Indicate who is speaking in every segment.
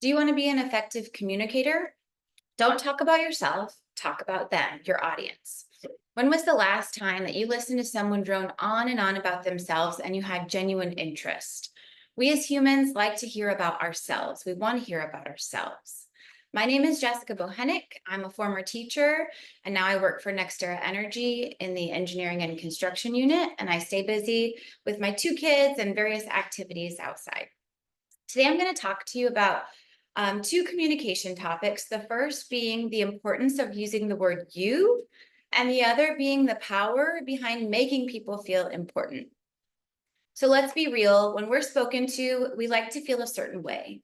Speaker 1: Do you want to be an effective communicator? Don't talk about yourself, talk about them, your audience. When was the last time that you listened to someone drone on and on about themselves and you had genuine interest? We as humans like to hear about ourselves. We want to hear about ourselves. My name is Jessica Bochenek. I'm a former teacher, and now I work for NextEra Energy in the engineering and construction unit, and I stay busy with my two kids and various activities outside. Today, I'm going to talk to you about two communication topics. The first being the importance of using the word you, and the other being the power behind making people feel important. So let's be real. When we're spoken to, we like to feel a certain way.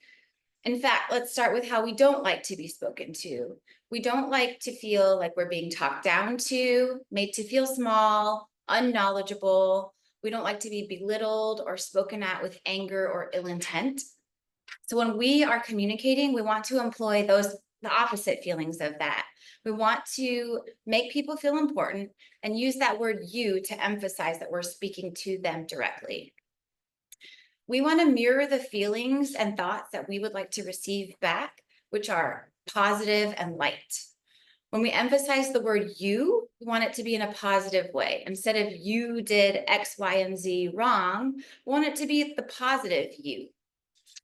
Speaker 1: In fact, let's start with how we don't like to be spoken to. We don't like to feel like we're being talked down to, made to feel small, unknowledgeable. We don't like to be belittled or spoken at with anger or ill intent. So when we are communicating, we want to employ the opposite feelings of that. We want to make people feel important and use that word you to emphasize that we're speaking to them directly. We want to mirror the feelings and thoughts that we would like to receive back, which are positive and light. When we emphasize the word you, we want it to be in a positive way. Instead of you did X, Y, and Z wrong, we want it to be the positive you.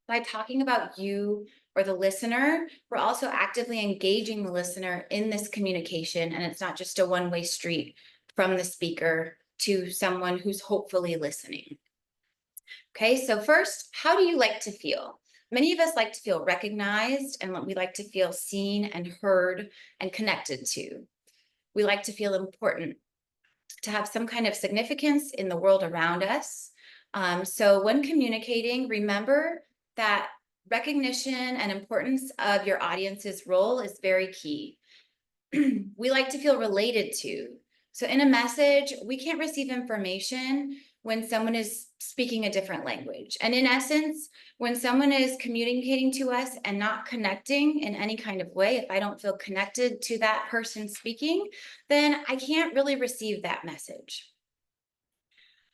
Speaker 1: By talking about you or the listener, we're also actively engaging the listener in this communication, and it's not just a one-way street from the speaker to someone who's hopefully listening. Okay, so first, how do you like to feel? Many of us like to feel recognized, and we like to feel seen and heard and connected to. We like to feel important, to have some kind of significance in the world around us. So when communicating, remember that recognition and importance of your audience's role is very key. We like to feel related to. So in a message, we can't receive information when someone is speaking a different language. And in essence, when someone is communicating to us and not connecting in any kind of way, if I don't feel connected to that person speaking, then I can't really receive that message.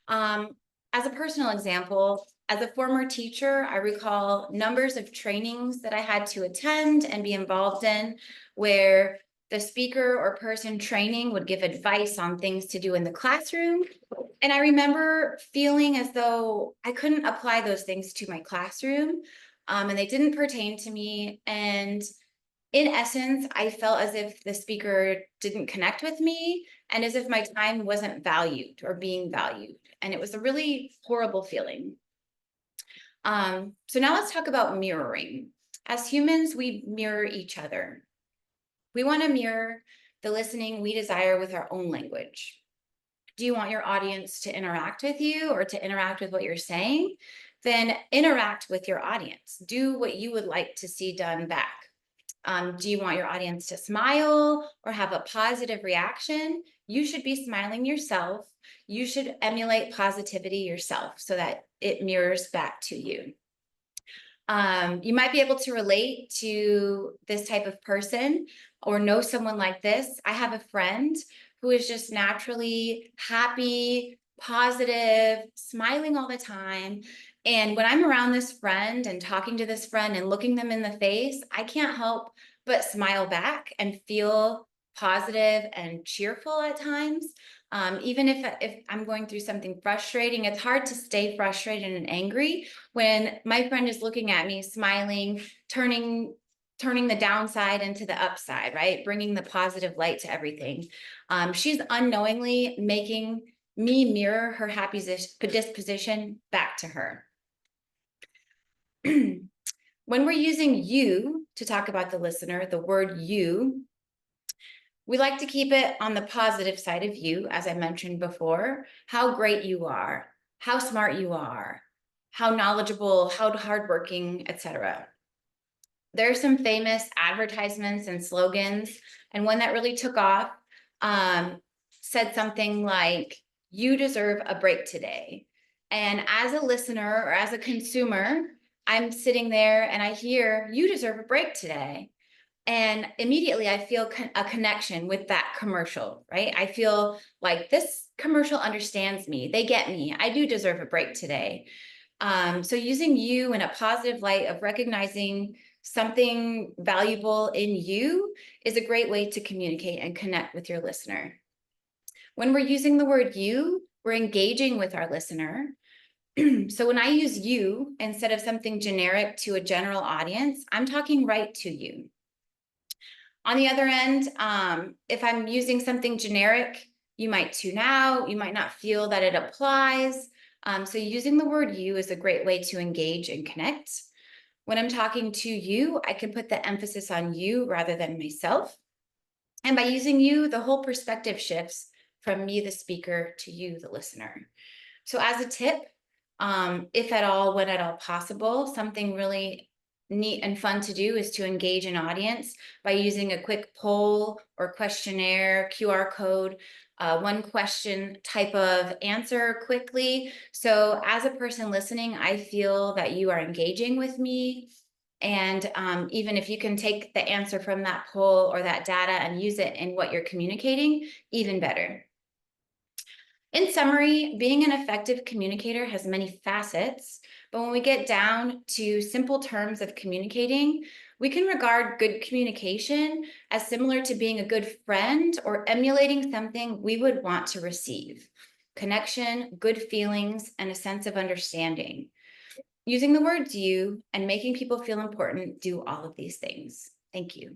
Speaker 1: As a personal example, as a former teacher, I recall numbers of trainings that I had to attend and be involved in where the speaker or person training would give advice on things to do in the classroom. And I remember feeling as though I couldn't apply those things to my classroom, and they didn't pertain to me. And in essence, I felt as if the speaker didn't connect with me and as if my time wasn't valued or being valued. And it was a really horrible feeling. So now let's talk about mirroring. As humans, we mirror each other. We want to mirror the listening we desire with our own language. Do you want your audience to interact with you or to interact with what you're saying? Then interact with your audience. Do what you would like to see done back. Do you want your audience to smile or have a positive reaction? You should be smiling yourself. You should emulate positivity yourself so that it mirrors back to you. You might be able to relate to this type of person or know someone like this. I have a friend who is just naturally happy, positive, smiling all the time. And when I'm around this friend and talking to this friend and looking them in the face, I can't help but smile back and feel positive and cheerful at times. Even if I'm going through something frustrating, it's hard to stay frustrated and angry when my friend is looking at me, smiling, turning the downside into the upside, right? Bringing the positive light to everything. She's unknowingly making me mirror her happy disposition back to her. When we're using you to talk about the listener, the word you, we like to keep it on the positive side of you, as I mentioned before, how great you are, how smart you are, how knowledgeable, how hardworking, etc. There are some famous advertisements and slogans, and one that really took off said something like, "You deserve a break today." And as a listener or as a consumer, I'm sitting there and I hear, "You deserve a break today." And immediately I feel a connection with that commercial, right? I feel like this commercial understands me. They get me. I do deserve a break today. So using you in a positive light of recognizing something valuable in you is a great way to communicate and connect with your listener. When we're using the word you, we're engaging with our listener. So when I use you instead of something generic to a general audience, I'm talking right to you. On the other end, if I'm using something generic, you might tune out, you might not feel that it applies. So using the word you is a great way to engage and connect. When I'm talking to you, I can put the emphasis on you rather than myself. And by using you, the whole perspective shifts from me, the speaker, to you, the listener. So as a tip, if at all, when at all possible, something really neat and fun to do is to engage an audience by using a quick poll or questionnaire, QR code, one question type of answer quickly. So as a person listening, I feel that you are engaging with me. And even if you can take the answer from that poll or that data and use it in what you're communicating, even better. In summary, being an effective communicator has many facets, but when we get down to simple terms of communicating, we can regard good communication as similar to being a good friend or emulating something we would want to receive. Connection, good feelings, and a sense of understanding. Using the words you and making people feel important do all of these things. Thank you.